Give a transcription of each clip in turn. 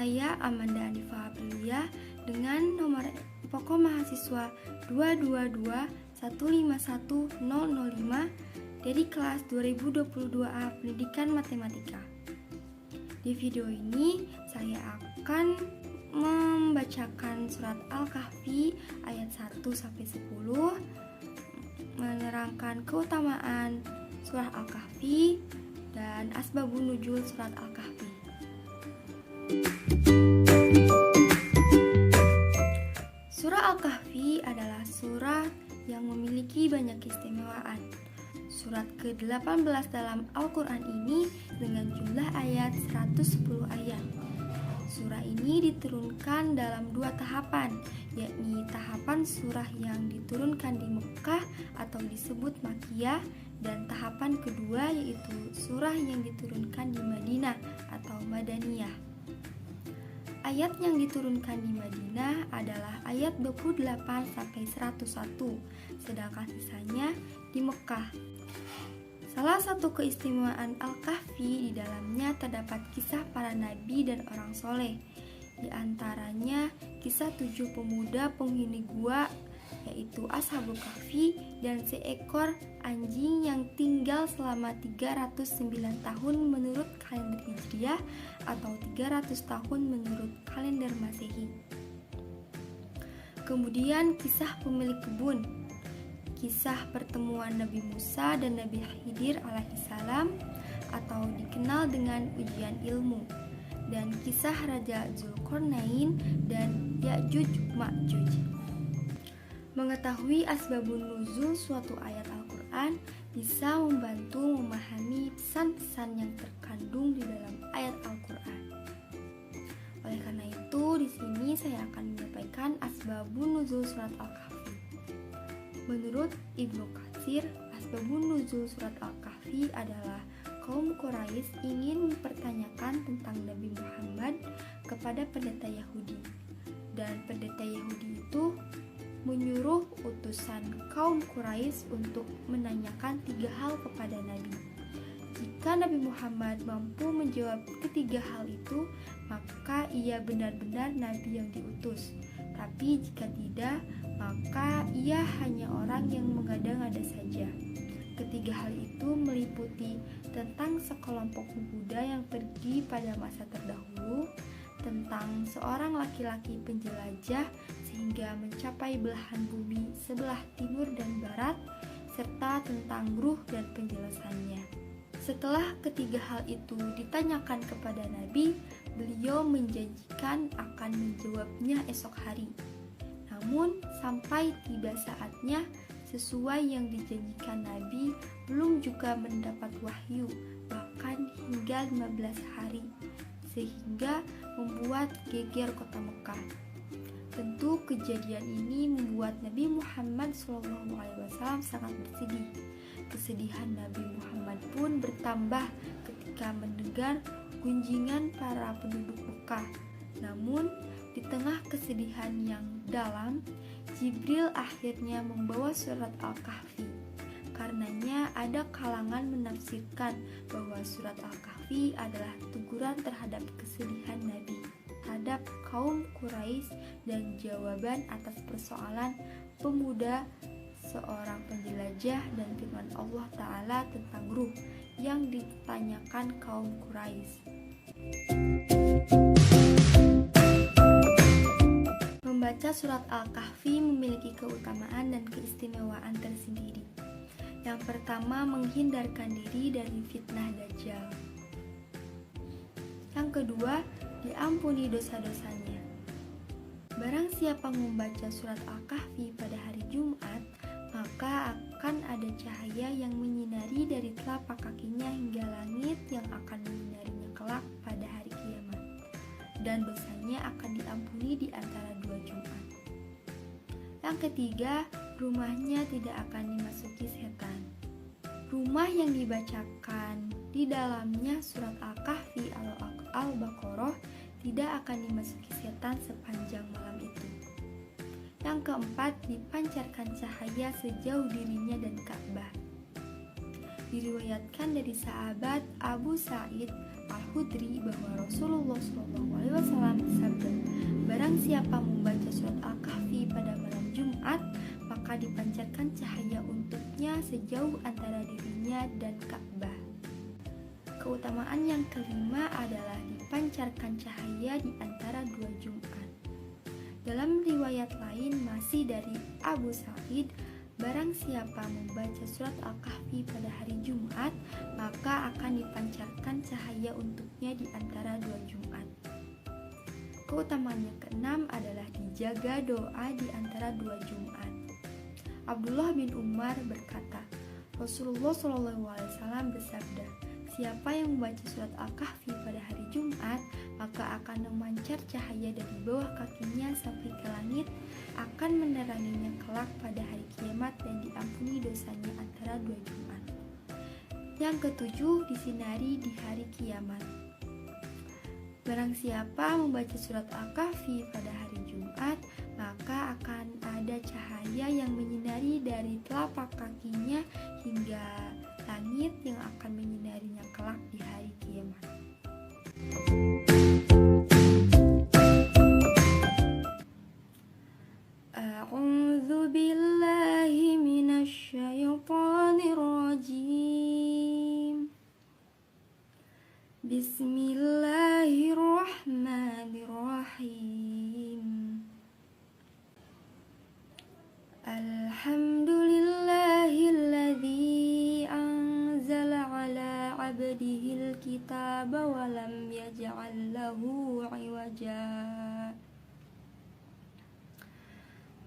saya Amanda Anifa Aprilia dengan nomor pokok mahasiswa 222151005 dari kelas 2022A Pendidikan Matematika. Di video ini saya akan membacakan surat Al-Kahfi ayat 1-10, menerangkan keutamaan surah Al-Kahfi dan asbabun nuzul surat Al-Kahfi. Surah Al-Kahfi adalah surah yang memiliki banyak keistimewaan. Surat ke-18 dalam Al-Quran ini dengan jumlah ayat 110 ayat. Surah ini diturunkan dalam 2 tahapan, yakni tahapan surah yang diturunkan di Mekah atau disebut Makkiyah, dan tahapan kedua yaitu surah yang diturunkan di Madinah atau Madaniyah. Ayat yang diturunkan di Madinah adalah ayat 28-101, sedangkan sisanya di Mekah. Salah satu keistimewaan Al-Kahfi di dalamnya terdapat kisah para nabi dan orang soleh. Di antaranya kisah 7 pemuda penghuni gua, yaitu Ashabul Kahfi dan seekor anjing yang tinggal selama 309 tahun menurut kalender Hijriah atau 300 tahun menurut kalender Masehi. Kemudian kisah pemilik kebun, kisah pertemuan Nabi Musa dan Nabi Khidir alaihissalam atau dikenal dengan ujian ilmu, dan kisah Raja Zulkarnain dan Ya'juj Ma'juj. Mengetahui asbabun nuzul suatu ayat Al-Quran bisa membantu memahami pesan-pesan yang terkandung di dalam ayat Al-Quran. Oleh karena itu, di sini saya akan menyampaikan asbabun nuzul surat Al-Kahfi. Menurut Ibnu Katsir, asbabun nuzul surat Al-Kahfi adalah kaum Quraisy ingin mempertanyakan tentang Nabi Muhammad kepada pendeta Yahudi, dan pendeta Yahudi itu menyuruh utusan kaum Quraisy untuk menanyakan 3 hal kepada Nabi. Jika Nabi Muhammad mampu menjawab ketiga hal itu, maka ia benar-benar Nabi yang diutus. Tapi jika tidak, maka ia hanya orang yang mengada-ngada saja. Ketiga hal itu meliputi tentang sekelompok pemuda yang pergi pada masa terdahulu, tentang seorang laki-laki penjelajah sehingga mencapai belahan bumi sebelah timur dan barat, serta tentang ruh dan penjelasannya. Setelah ketiga hal itu ditanyakan kepada Nabi, beliau menjanjikan akan menjawabnya esok hari. Namun sampai tiba saatnya, sesuai yang dijanjikan Nabi, belum juga mendapat wahyu, bahkan hingga 15 hari, sehingga membuat geger kota Mekah. Tentu kejadian ini membuat Nabi Muhammad SAW sangat bersedih. Kesedihan Nabi Muhammad pun bertambah ketika mendengar gunjingan para penduduk Mekah. Namun, di tengah kesedihan yang dalam, Jibril akhirnya membawa surat Al-Kahfi. Karenanya ada kalangan menafsirkan bahwa surat Al-Kahfi adalah teguran terhadap kesedihan Nabi terhadap kaum Quraisy dan jawaban atas persoalan pemuda seorang penjelajah dan firman Allah Ta'ala tentang ruh yang ditanyakan kaum Quraisy. Membaca surat Al-Kahfi memiliki keutamaan dan keistimewaan tersendiri. Yang pertama, menghindarkan diri dari fitnah Dajjal. Yang kedua, diampuni dosa-dosanya. Barang siapa membaca surat Al-Kahfi pada hari Jumat, maka akan ada cahaya yang menyinari dari telapak kakinya hingga langit yang akan menyinarinya kelak pada hari kiamat, dan dosanya akan diampuni di antara 2 Jumat. Yang ketiga, rumahnya tidak akan dimasuki setan. Rumah yang dibacakan di dalamnya surat Al-Kahfi atau Al-Baqarah tidak akan dimasuki setan sepanjang malam itu. Yang keempat, dipancarkan cahaya sejauh dirinya dan Ka'bah. Diriwayatkan dari sahabat Abu Sa'id Al-Khudri bahwa Rasulullah SAW bersabda, barang siapa membaca surat Al-Kahfi pada malam Jumat, maka dipancarkan cahaya untuknya sejauh antara dirinya dan Ka'bah. Keutamaan yang kelima adalah dipancarkan cahaya di antara dua Jumat. Dalam riwayat lain masih dari Abu Sa'id, barang siapa membaca surat Al-Kahfi pada hari Jumat, maka akan dipancarkan cahaya untuknya di antara dua Jumat. Keutamaan yang keenam adalah dijaga doa di antara dua Jumat. Abdullah bin Umar berkata, Rasulullah SAW bersabda, siapa yang membaca surat Al-Kahfi pada hari Jumat, maka akan memancar cahaya dari bawah kakinya sampai ke langit, akan meneranginya kelak pada hari kiamat dan diampuni dosanya antara dua Jumat. Yang ketujuh, disinari di hari kiamat. Barang siapa membaca surat Al-Kahfi pada hari Jumat, maka akan ada cahaya yang menyinari dari telapak kakinya hingga langit yang akan menyinarinya kelak di hari kiamat. A'udzu billahi minasyaitonir rajim. Bismillahirrahmanirrahim. Alhamdulillahilladzi anzala ala 'abdihil kitaba wa lam yaj'al lahu 'iwaja.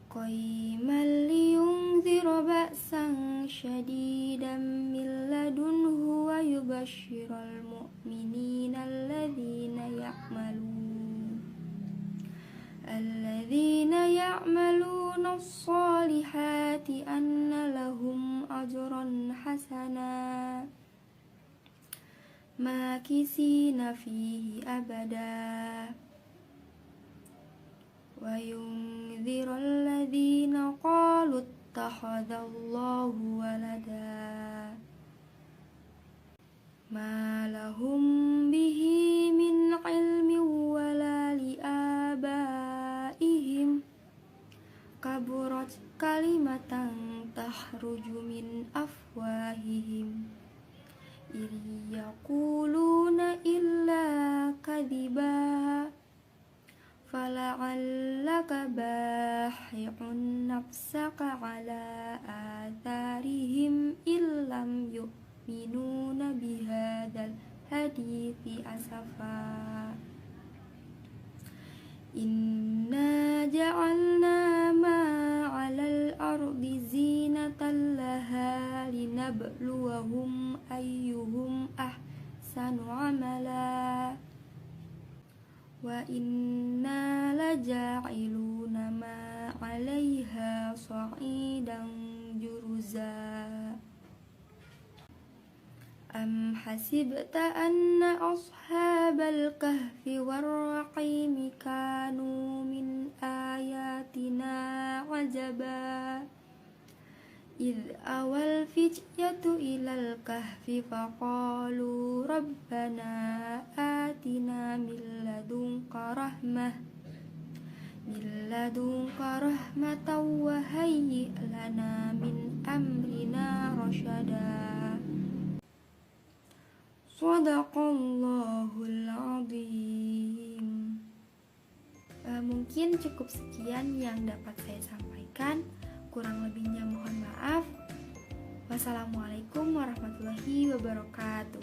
Qayyiman liyunzira ba'san syadidan min ladunhu wa yubashshiral mu'minina alladhina ya'maluna as-salihati anna lahum ajran hasana makisina fihi abada wa yunzira alladhina qalu ittakhadallahu walada ma lahum bihi min ilmin wala liabaihim kaburat kalimatan tahruju min afwahihim yaquluna illa kadhiba fala'allaka bahi'un nafsaka ala atharihim illam yu'minuna bihadzal hadithi asafa. Inna ja'alna ma'alal ardi zinatan laha linabluwahum ayyuhum ahsanu amala wa inna laja'iluna ma 'alaiha sa'idan juruza. Am hasibta anna ashabal kahfi warraqimi kanu min ayatina 'ajaba idh awal fityatu ilal kahfi faqalu rabbana atina min ladunka rahmatan wa hayyi' lana min amrina rasyada. Shadaqallahul azim. Mungkin cukup sekian yang dapat saya sampaikan. Kurang lebihnya mohon maaf. Wassalamualaikum warahmatullahi wabarakatuh.